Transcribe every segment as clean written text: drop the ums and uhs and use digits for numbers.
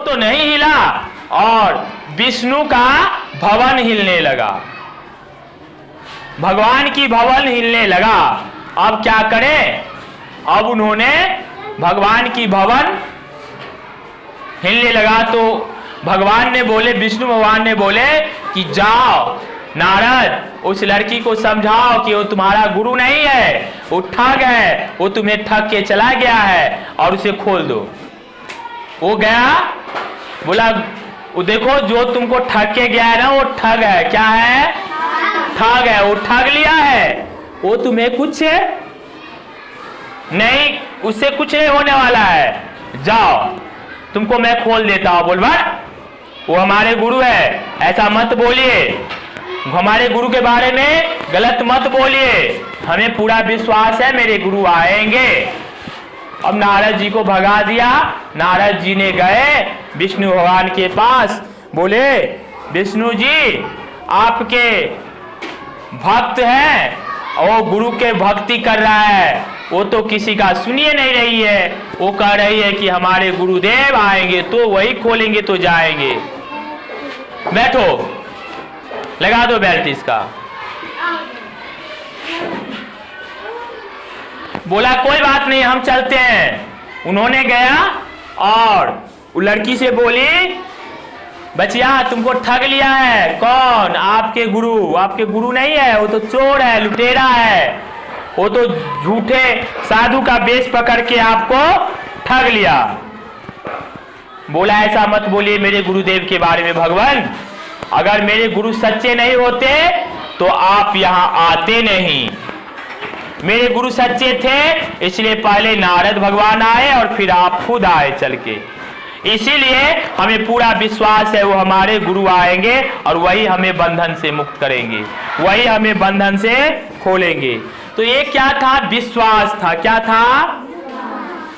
तो नहीं हिला और विष्णु का भवन हिलने लगा, भगवान की भवन हिलने लगा। अब क्या करें? अब उन्होंने भगवान की भवन हिलने लगा तो भगवान ने बोले, विष्णु भगवान ने बोले कि जाओ नारद उस लड़की को समझाओ कि वो तुम्हारा गुरु नहीं है, वो ठग है, वो तुम्हें ठग के चला गया है और उसे खोल दो। वो गया, बोला वो देखो जो तुमको ठग के गया है ना वो ठग है। क्या है? ठग है, वो ठग लिया है, वो तुम्हें कुछ नहीं, उससे कुछ नहीं होने वाला है, जाओ तुमको मैं खोल देता हूं। बोल बट वो हमारे गुरु है, ऐसा मत बोलिए, हमारे गुरु के बारे में गलत मत बोलिए, हमें पूरा विश्वास है मेरे गुरु आएंगे। अब नारद जी को भगा दिया। नारद जी ने गए विष्णु भगवान के पास, बोले विष्णु जी आपके भक्त हैं, वो गुरु के भक्ति कर रहा है, वो तो किसी का सुनिए नहीं रही है, वो कह रही है कि हमारे गुरुदेव आएंगे तो वही खोलेंगे तो जाएंगे। बैठो, लगा दो बेल्ट इसका। बोला कोई बात नहीं हम चलते हैं। उन्होंने गया और वो लड़की से बोली बचिया तुमको ठग लिया है। कौन? आपके गुरु। आपके गुरु नहीं है, वो तो चोर है, लुटेरा है, वो तो झूठे साधु का वेश पकड़ के आपको ठग लिया। बोला ऐसा मत बोलिए मेरे गुरुदेव के बारे में भगवान, अगर मेरे गुरु सच्चे नहीं होते तो आप यहां आते नहीं। मेरे गुरु सच्चे थे इसलिए पहले नारद भगवान आए और फिर आप खुद आए चल के, इसीलिए हमें पूरा विश्वास है वो हमारे गुरु आएंगे और वही हमें बंधन से मुक्त करेंगे, वही हमें बंधन से खोलेंगे। तो ये क्या था? विश्वास था। क्या था?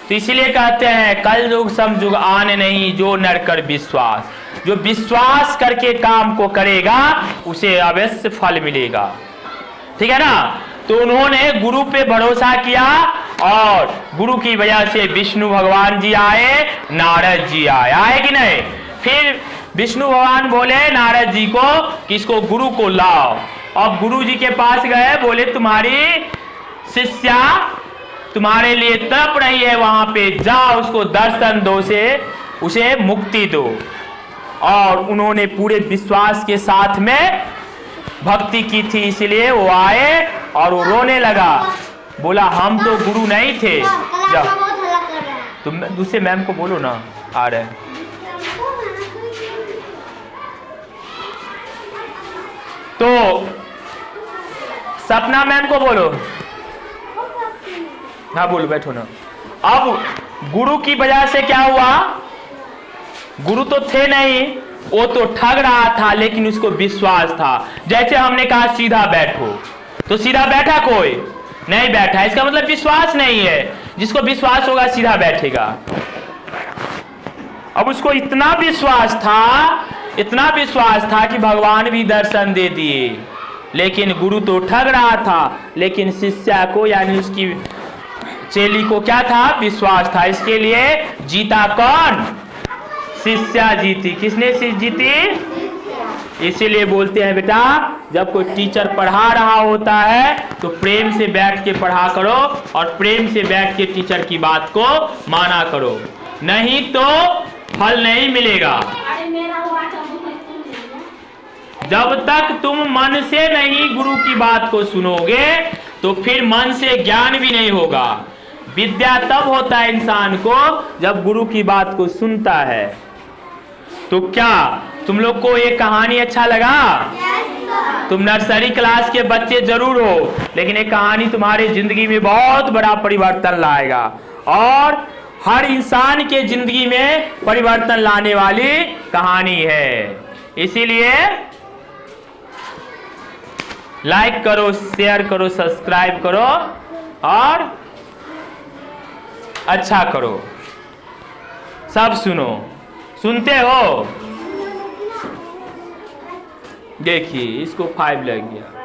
तो इसीलिए कहते हैं कल युग समयुग आने नहीं जो नर कर विश्वास। जो विश्वास करके काम को करेगा उसे अवश्य फल मिलेगा। ठीक है ना? तो उन्होंने गुरु पे भरोसा किया और गुरु की वजह से विष्णु भगवान जी आए, नारद जी आए। आए कि नहीं? फिर विष्णु भगवान बोले नारद जी को कि इसको गुरु को लाओ। अब गुरु जी के पास गए, बोले तुम्हारी शिष्या तुम्हारे लिए तड़प रही है, वहां पे जाओ उसको दर्शन दो, से उसे मुक्ति दो। और उन्होंने पूरे विश्वास के साथ में भक्ति की थी, इसलिए वो आए और वो रोने लगा। बोला हम तो गुरु नहीं थे। तुम दूसरे मैम को बोलो ना, आ रहे। तो सपना मैम को बोलो। हाँ बोलो, बैठो ना। अब गुरु की वजह से क्या हुआ? गुरु तो थे नहीं, वो तो ठग रहा था, लेकिन उसको विश्वास था। जैसे हमने कहा सीधा बैठो, तो सीधा बैठा? कोई नहीं बैठा, इसका मतलब विश्वास नहीं है। जिसको विश्वास होगा सीधा बैठेगा। अब उसको इतना विश्वास था, इतना विश्वास था कि भगवान भी दर्शन दे दिए, लेकिन गुरु तो ठग रहा था, लेकिन शिष्या को यानी उसकी चेली को क्या था? विश्वास था। इसके लिए जीता कौन? शिष्या जीती। किसने जीती? इसीलिए बोलते हैं बेटा जब कोई टीचर पढ़ा रहा होता है तो प्रेम से बैठ के पढ़ा करो और प्रेम से बैठ के टीचर की बात को माना करो, नहीं तो फल नहीं मिलेगा। जब तक तुम मन से नहीं गुरु की बात को सुनोगे तो फिर मन से ज्ञान भी नहीं होगा। विद्या तब होता है इंसान को जब गुरु की बात को सुनता है। तो क्या तुम लोग को ये कहानी अच्छा लगा? तुम नर्सरी क्लास के बच्चे जरूर हो, लेकिन ये कहानी तुम्हारी जिंदगी में बहुत बड़ा परिवर्तन लाएगा और हर इंसान के जिंदगी में परिवर्तन लाने वाली कहानी है। इसीलिए लाइक करो, शेयर करो, सब्सक्राइब करो और अच्छा करो। सब सुनो। सुनते हो? देखिए इसको 5 लग गया।